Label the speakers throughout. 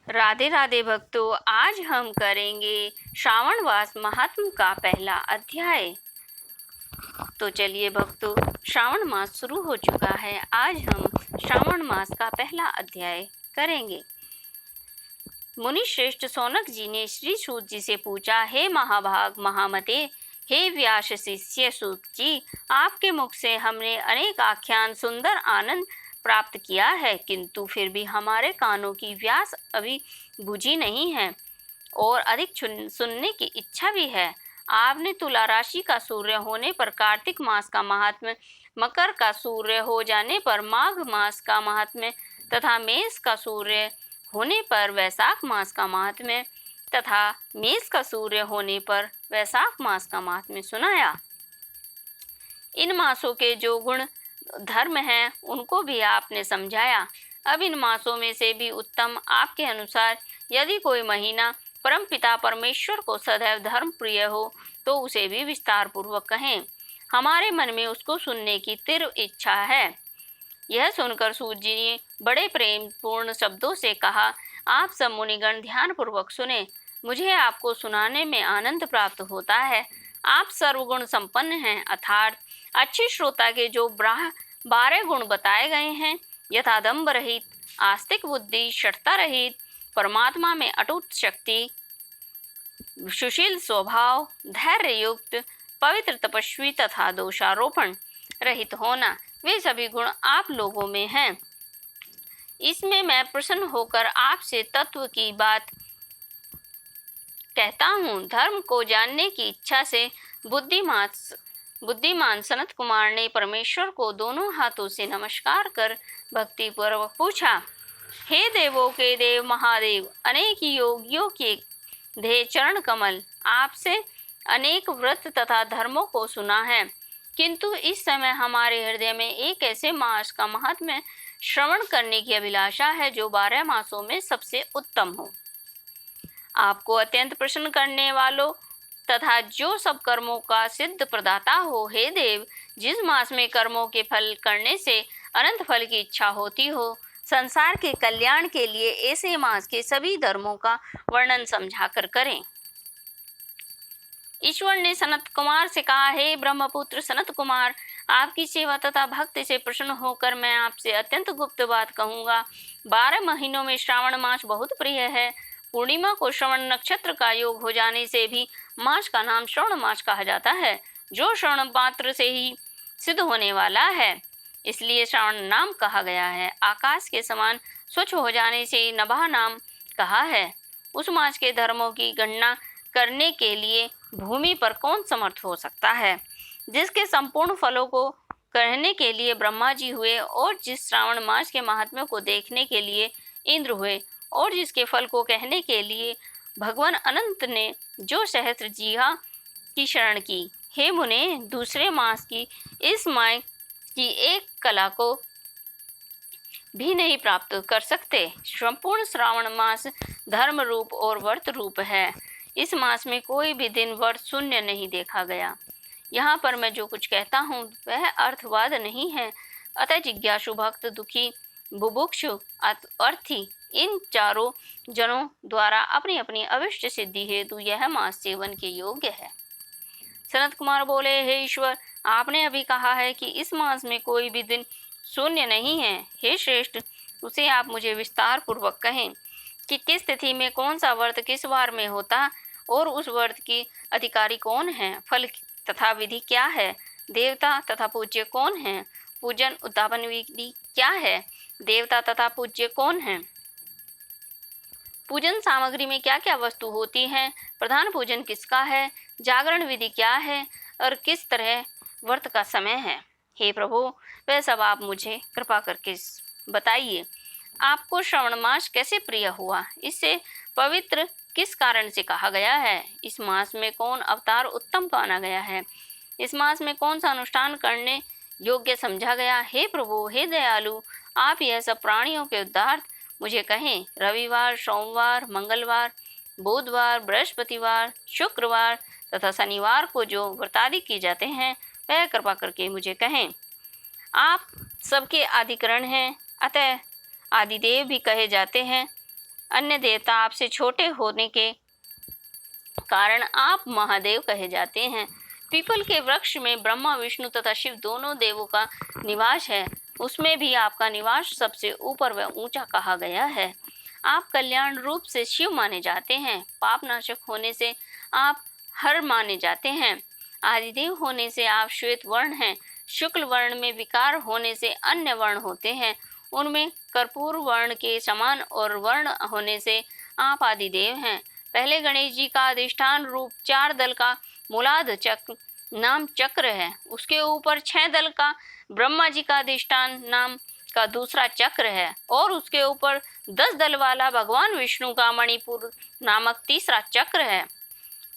Speaker 1: राधे राधे भक्तों, आज हम करेंगे श्रावण मास महात्म का पहला अध्याय। तो चलिए भक्तों, श्रावण मास शुरू हो चुका है। आज हम श्रावण मास का पहला अध्याय करेंगे। मुनि श्रेष्ठ सौनक जी ने श्री सूत जी से पूछा, हे महाभाग महामते, हे व्यास शिष्य सूत जी, आपके मुख से हमने अनेक आख्यान सुंदर आनंद प्राप्त किया है, किंतु फिर भी हमारे कानों की व्यास अभी बुझी नहीं है और अधिक सुनने की इच्छा भी है। आपने तुला राशि का सूर्य होने पर कार्तिक मास का महात्म्य, मकर का सूर्य हो जाने पर माघ मास का महात्म्य तथा मेष का सूर्य होने पर वैशाख मास का महात्म्य तथा मेष का सूर्य होने पर वैशाख मास का महात्म्य सुनाया। इन मासों के जो गुण धर्म हैं उनको भी आपने समझाया। अब इन मासों में से भी उत्तम आपके अनुसार यदि कोई महीना परमपिता परमेश्वर को सदैव धर्म प्रिय हो तो उसे भी विस्तार पूर्वक कहें। हमारे मन में उसको सुनने की तीव्र इच्छा है। यह सुनकर सूत जी ने बड़े प्रेम पूर्ण शब्दों से कहा, आप सब मुनिगण ध्यान पूर्वक सुने, मुझे आपको सुनाने में आनंद प्राप्त होता है। आप सर्वगुण संपन्न हैं, अर्थात अच्छे श्रोता के जो 12 गुण बताए गए हैं, यथा दंभ रहित, आस्तिक बुद्धि, शठता रहित, परमात्मा में अटूट शक्ति, सुशील स्वभाव, धैर्य युक्त, पवित्र तपस्वी तथा दोषारोपण रहित होना, वे सभी गुण आप लोगों में हैं। इसमें मैं प्रसन्न होकर आपसे तत्व की बात कहता हूँ। धर्म को जानने की इच्छा से बुद्धिमान सनत कुमार ने परमेश्वर को दोनों हाथों से नमस्कार कर भक्ति पूर्वक पूछा, हे देवों के देव महादेव, अनेक योगियों के देह चरण कमल, आपसे अनेक व्रत तथा धर्मों को सुना है, किंतु इस समय हमारे हृदय में एक ऐसे मास का महात्म्य श्रवण करने की अभिलाषा है जो 12 मासों में सबसे उत्तम हो, आपको अत्यंत प्रसन्न करने वालों तथा जो सब कर्मों का सिद्ध प्रदाता हो। हे देव, जिस मास में कर्मों के फल करने से अनंत फल की इच्छा होती हो, संसार के कल्याण के लिए ऐसे मास के सभी धर्मों का वर्णन समझाकर करें। ईश्वर ने सनत कुमार से कहा, हे ब्रह्मपुत्र सनत कुमार, आपकी सेवा तथा भक्ति से प्रसन्न होकर मैं आपसे अत्यंत गुप्त बात कहूँगा। 12 महीनों में श्रावण मास बहुत प्रिय है। पूर्णिमा को श्रवण नक्षत्र का योग हो जाने से भी मास का नाम श्रवण मास कहा जाता है, जो श्रवण मात्र से ही सिद्ध होने वाला है, इसलिए श्रावण नाम कहा गया है। आकाश के समान स्वच्छ हो जाने से नभा नाम कहा है। उस मास के धर्मों की गणना करने के लिए भूमि पर कौन समर्थ हो सकता है, जिसके संपूर्ण फलों को कहने के लिए ब्रह्मा जी हुए और जिस श्रावण मास के महात्म्य को देखने के लिए इंद्र हुए और जिसके फल को कहने के लिए भगवान अनंत ने जो सहस्त्र जीवा की शरण की। हे मुने, दूसरे मास की इस माय की एक कला को भी नहीं प्राप्त कर सकते। संपूर्ण श्रावण मास धर्म रूप और व्रत रूप है। इस मास में कोई भी दिन व्रत शून्य नहीं देखा गया। यहाँ पर मैं जो कुछ कहता हूँ वह अर्थवाद नहीं है, अतः जिज्ञासु भक्त, दुखी, बुभुक्षु, अर्थी, इन चारों जनों द्वारा अपनी अपनी अविष्ट सिद्धि हेतु यह मास सेवन के योग्य है। सनत कुमार बोले, हे ईश्वर, आपने अभी कहा है कि इस मास में कोई भी दिन शून्य नहीं है। हे श्रेष्ठ, उसे आप मुझे विस्तार पूर्वक कहें कि किस तिथि में कौन सा व्रत किस वार में होता और उस व्रत की अधिकारी कौन है, फल तथा विधि क्या है, देवता तथा पूज्य कौन है, पूजन उद्यापन विधि क्या है, देवता तथा पूज्य कौन है, पूजन सामग्री में क्या क्या वस्तु होती हैं, प्रधान पूजन किसका है, जागरण विधि क्या है और किस तरह व्रत का समय है। हे प्रभु, वह सब आप मुझे कृपा करके बताइए। आपको श्रवण मास कैसे प्रिय हुआ, इससे पवित्र किस कारण से कहा गया है, इस मास में कौन अवतार उत्तम माना गया है, इस मास में कौन सा अनुष्ठान करने योग्य समझा गया। हे प्रभु, हे दयालु, आप यह सब प्राणियों के उद्धार मुझे कहें। रविवार, सोमवार, मंगलवार, बुधवार, बृहस्पतिवार, शुक्रवार तथा शनिवार को जो व्रतादि किए जाते हैं वह कृपा करके मुझे कहें। आप सबके आदिकरण हैं, अतः आदिदेव भी कहे जाते हैं। अन्य देवता आपसे छोटे होने के कारण आप महादेव कहे जाते हैं। पीपल के वृक्ष में ब्रह्मा, विष्णु तथा शिव दोनों देवों का निवास है। उसमें भी आपका निवास सबसे ऊपर व ऊंचा कहा गया है। आप कल्याण रूप से शिव माने जाते हैं। पाप नाशक होने से आप हर माने जाते हैं। आदिदेव होने से आप श्वेत वर्ण हैं। शुक्ल वर्ण में विकार होने से अन्य वर्ण होते हैं। उनमें कर्पूर वर्ण के समान और वर्ण होने से आप आदिदेव हैं। पहले गणेश जी का अधिष्ठान रूप 4 दल का मूलाध चक्र नाम चक्र है। उसके ऊपर 6 दल का ब्रह्मा जी का अधिष्ठान नाम का दूसरा चक्र है और उसके ऊपर 10 दल वाला भगवान विष्णु का मणिपुर नामक तीसरा चक्र है।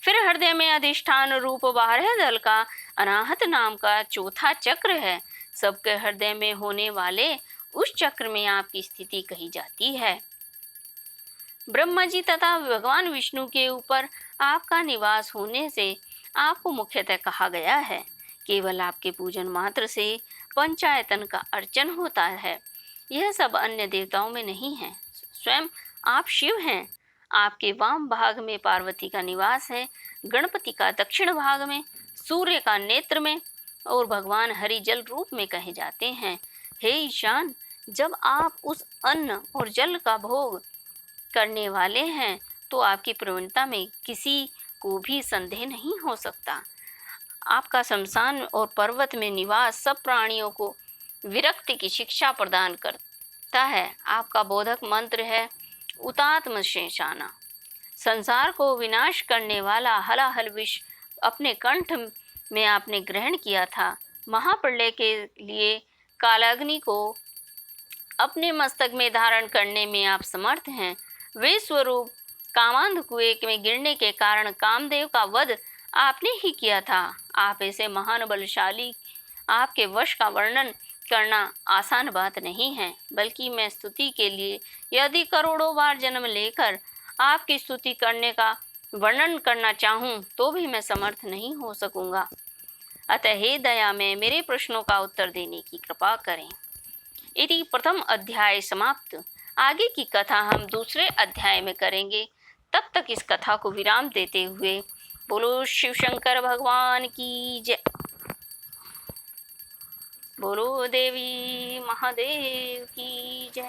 Speaker 1: फिर हृदय में अधिष्ठान रूप 12 दल का अनाहत नाम का चौथा चक्र है। सबके हृदय में होने वाले उस चक्र में आपकी स्थिति कही जाती है। ब्रह्मा जी तथा भगवान विष्णु के ऊपर आपका निवास होने से आपको मुख्यतः कहा गया है। केवल आपके पूजन मात्र से पंचायतन का अर्चन होता है। यह सब अन्य देवताओं में नहीं है। स्वयं आप शिव हैं। आपके वाम भाग में पार्वती का निवास है, गणपति का दक्षिण भाग में, सूर्य का नेत्र में और भगवान हरि जल रूप में कहे जाते हैं। हे ईशान, जब आप उस अन्न और जल का भोग करने वाले हैं तो आपकी प्रवीणता में किसी को भी संदेह नहीं हो सकता। आपका शमशान और पर्वत में निवास सब प्राणियों को विरक्ति की शिक्षा प्रदान करता है। आपका बोधक मंत्र है उतात्म शेषाना। संसार को विनाश करने वाला हलाहल विष अपने कंठ में आपने ग्रहण किया था। महाप्रलय के लिए कालाग्नि को अपने मस्तक में धारण करने में आप समर्थ हैं। वे स्वरूप कामांध कुएं में गिरने के कारण कामदेव का वध आपने ही किया था। आप ऐसे महान बलशाली, आपके वश का वर्णन करना आसान बात नहीं है, बल्कि मैं स्तुति के लिए यदि करोड़ों बार जन्म लेकर आपकी स्तुति करने का वर्णन करना चाहूँ तो भी मैं समर्थ नहीं हो सकूँगा। अतः हे दया में मेरे प्रश्नों का उत्तर देने की कृपा करें। इति प्रथम अध्याय समाप्त। आगे की कथा हम दूसरे अध्याय में करेंगे। तब तक इस कथा को विराम देते हुए बोलो शिव शंकर भगवान की जय। बोलो देवी महादेव की जय।